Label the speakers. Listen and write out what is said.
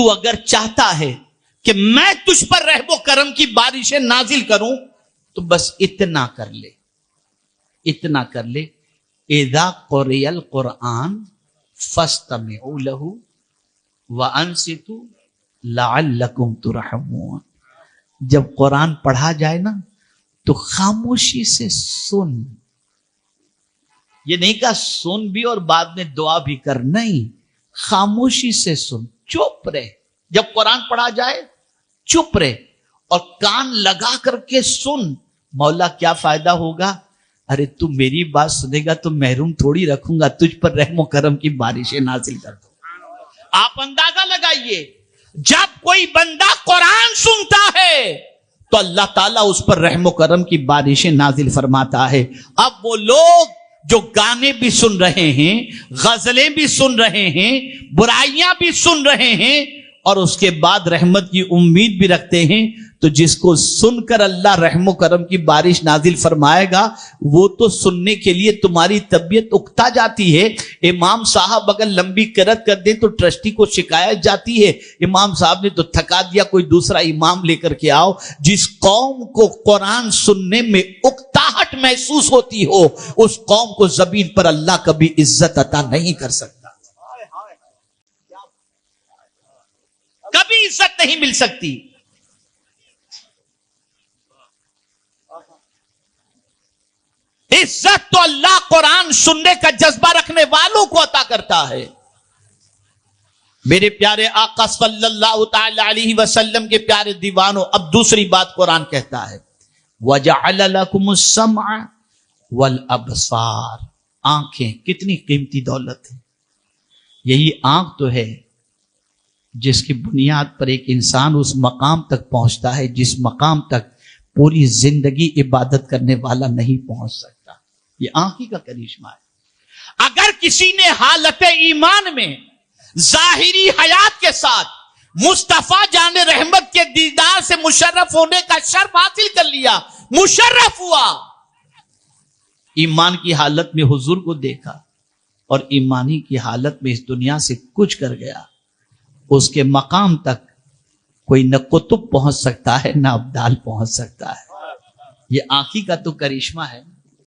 Speaker 1: تو اگر چاہتا ہے کہ میں تجھ پر رحم و کرم کی بارشیں نازل کروں تو بس اتنا کر لے، اتنا کر لے، اذا قرئ القرآن فاستمعوا له وانصتوا لعلکم ترحمون۔ جب قرآن پڑھا جائے نا تو خاموشی سے سن، یہ نہیں کہا سن بھی اور بعد میں دعا بھی کر، نہیں، خاموشی سے سن، چپ رہے۔ جب قرآن پڑھا جائے چپ رہے اور کان لگا کر کے سن۔ مولا کیا فائدہ ہوگا؟ ارے تو میری بات سنے گا تو محروم تھوڑی رکھوں گا، تجھ پر رحم و کرم کی بارشیں نازل کر دوں۔ آپ اندازہ لگائیے، جب کوئی بندہ قرآن سنتا ہے تو اللہ تعالیٰ اس پر رحم و کرم کی بارشیں نازل فرماتا ہے۔ اب وہ لوگ جو گانے بھی سن رہے ہیں، غزلیں بھی سن رہے ہیں، برائیاں بھی سن رہے ہیں اور اس کے بعد رحمت کی امید بھی رکھتے ہیں، تو جس کو سن کر اللہ رحم و کرم کی بارش نازل فرمائے گا وہ تو سننے کے لیے تمہاری طبیعت اکتا جاتی ہے۔ امام صاحب اگر لمبی قرات کر دیں تو ٹرسٹی کو شکایت جاتی ہے، امام صاحب نے تو تھکا دیا، کوئی دوسرا امام لے کر کے آؤ۔ جس قوم کو قرآن سننے میں اکتاہٹ محسوس ہوتی ہو اس قوم کو زمین پر اللہ کبھی عزت عطا نہیں کر سکتا، کبھی عزت نہیں مل سکتی۔ عزت تو اللہ قرآن سننے کا جذبہ رکھنے والوں کو عطا کرتا ہے۔ میرے پیارے آقا صلی اللہ تعالی علیہ وسلم کے پیارے دیوانوں، اب دوسری بات قرآن کہتا ہے وَجَعَلَ لَكُمُ السَّمْعَ وَالْأَبْصَارَ۔ آنکھیں کتنی قیمتی دولت ہے، یہی آنکھ تو ہے جس کی بنیاد پر ایک انسان اس مقام تک پہنچتا ہے جس مقام تک پوری زندگی عبادت کرنے والا نہیں پہنچ سکتا۔ یہ آنکھ ہی کا کرشمہ ہے۔ اگر کسی نے حالت ایمان میں ظاہری حیات کے ساتھ مصطفیٰ جان رحمت کے دیدار سے مشرف ہونے کا شرف حاصل کر لیا، مشرف ہوا، ایمان کی حالت میں حضور کو دیکھا اور ایمانی کی حالت میں اس دنیا سے کچھ کر گیا، اس کے مقام تک کوئی نہ قطب پہنچ سکتا ہے نہ ابدال پہنچ سکتا ہے۔ یہ آنکھی کا تو کرشمہ ہے۔